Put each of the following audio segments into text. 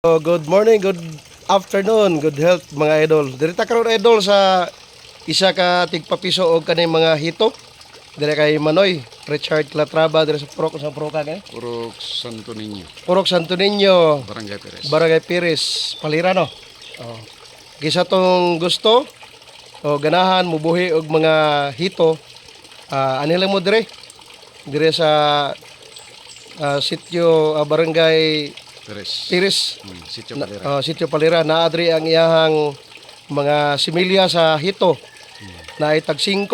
So, good morning, good afternoon, good health mga idol. Dirita karon idol sa isa ka tigpapiso og kanay mga hito. Dire kay Manoy, Richard Calatrava dire sa Purok sa Purokan eh. Purok Santo Niño, Purok Santo Niño, Barangay Perez. Barangay Pires, Palirano. Oh. Kisa tong gusto o ganahan mubuhi og mga hito. Anila mo dire sa sitio Barangay Perez. Pires. Sitio Palera. Sitio Palira na adri ang iyahang mga similya sa hito. Naitag 5,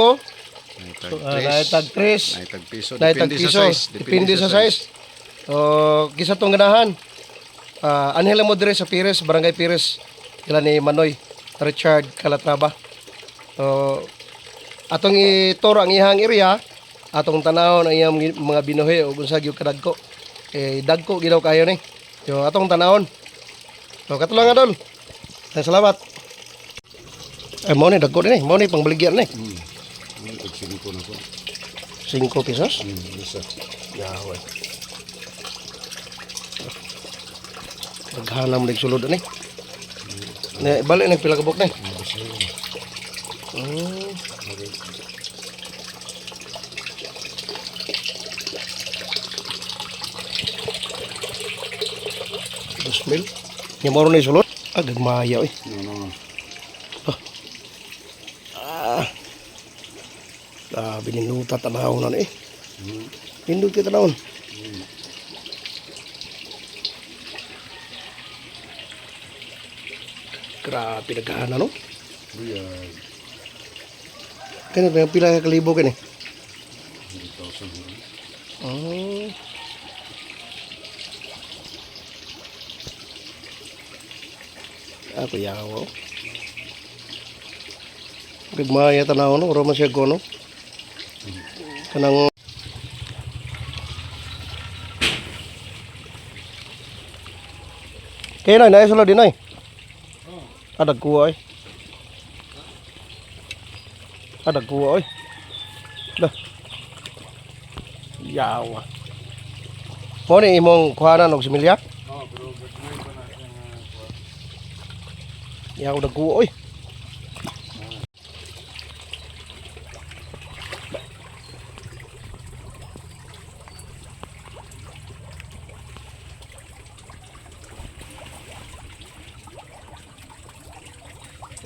naitag 3, Naitag piso. naitag Depende piso. sa size. Depende sa size. Kisa tong ganahan. Anhela mo dire sa Pires, Barangay Pires. Ila ni Manoy, Richard Calatrava. Atong ituro ang iyahang area, atong tanawon ang iyang mga binuhi o unsa gyud kadagko. Dagko gidaw kayo ni. Yo atong tanawon. Katulang adol. Salamat. Mo ni dagko ni, mo ni pangbaligyan ni. Naitag 5 na po. 5 pesos. Isa. Yawan. Maghanam ning sulod ni. Ne balik nang pila ka bok ni. Smell. Nya mo ni sulod. Gagmaya oy. No. Bininuta tanaw na eh. Hindog kita naon. Grabe naghahan no? Buyag. Kani ba pila ka kalibo kani? 100,000. Oh. Ako yawo. Gagmaya tanaw no, ora man siya gono. Kanang kaya na, naisalo din ay. Dagkuha ay. Dagkuha ay. Dah. Yawa. Mo ni imong kuhanan og similya? Pero gagmay pa na siya. Yaw dagkuha ay.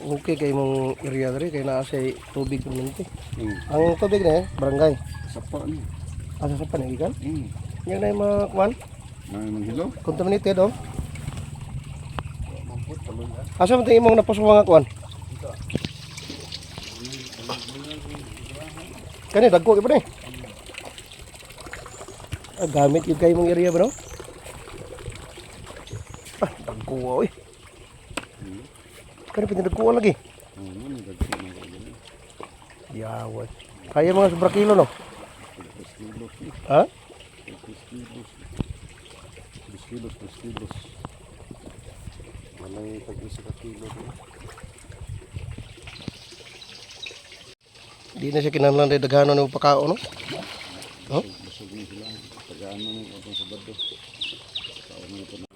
Okay kay mong area diri kay naa say tubig kuminti. Ang tubig na barangay. Sapa ni. Asa sa panigikan? Yan na yung mga kwan. Nang manghilo. Contaminated oh. Asa man imong napusuwa nga kwan? Kani dagko gyud ni. Gamit yung kayo mong area ba no? Dagko oy. Kani pinadagkuha lagi. Ano ni dagko na ko. Yawan. Kaya mga sobra kilo no? Ha? 10 kilos. Malay tag-isa ka kilo. Di na siya kinahanglan dahil daghanon ng pakao no? Oh? Busog ni sila. Pag-ano ni atong sabado. Kaon ni ito na.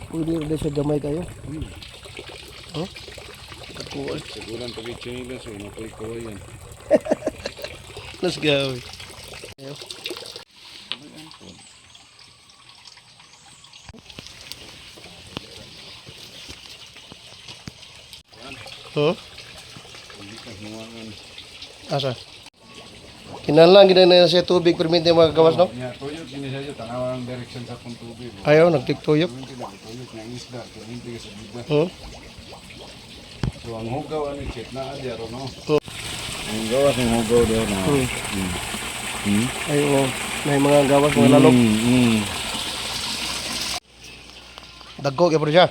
Pwede rin siya gamay kayo. Oh? Dagkuha. Seguran pag i-chinilas o napoy ko yan. Let's go. Huh? Asa? Kinahanglan gid na siya tubig permit yung mga gawas no? Ya, tuyok ini saja tanaw ang direction sa pong tubig. Ayaw nagtiktuyok. Hindi na tuyok ng isda, hindi ka sa bida. Huh? So ang hugaw ani check na adya ro no. Ang gawas ng hugaw daw na. Ay oh, may mga gawas mga lalok. Dagko kay siya.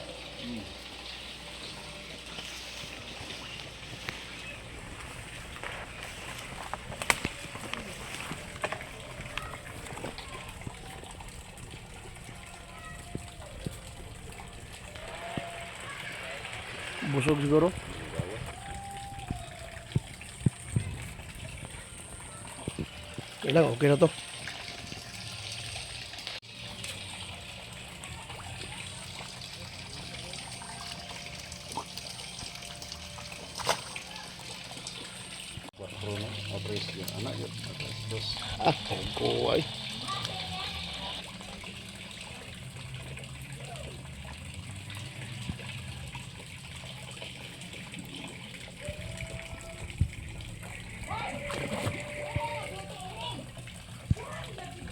Busog siguro. Okay lang, okay na to. Press ya. Anak yun. Terus. Ah, kuway.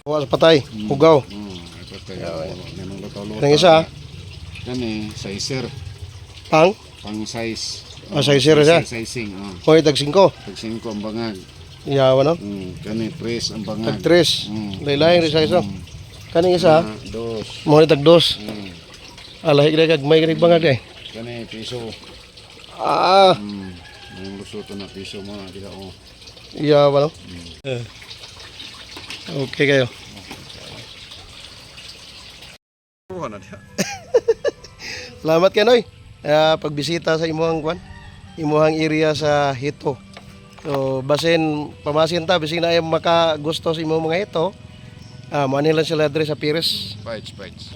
Kuha sa patay, hugaw. Ito tayo. Memang luto-luto. Nang isa, Kani, sizer. pang, Pang size. sizer siya. Sizing. kung itag 5. Tag 5 ang bangag. Iyawa no? Kani, press ang bangag. Tag 3. Laylayan rin sa isa. Mm. Kaning isa, Dos. mo itag 2. Mm. Alahi kaya kag may kanig bangag eh. Kani, piso. Ah, Yung lusuto na piso mo na. Kita ko. iyawa no? Okay kayo. Kuha na diya. Salamat kayo Noy. Pagbisita sa imuhang kwan, imuhang area sa Hito. So, basin pamasin ta bisin na ay makagusto sa imuhang mga Hito. Manin lang sila address sa Pires. Bites.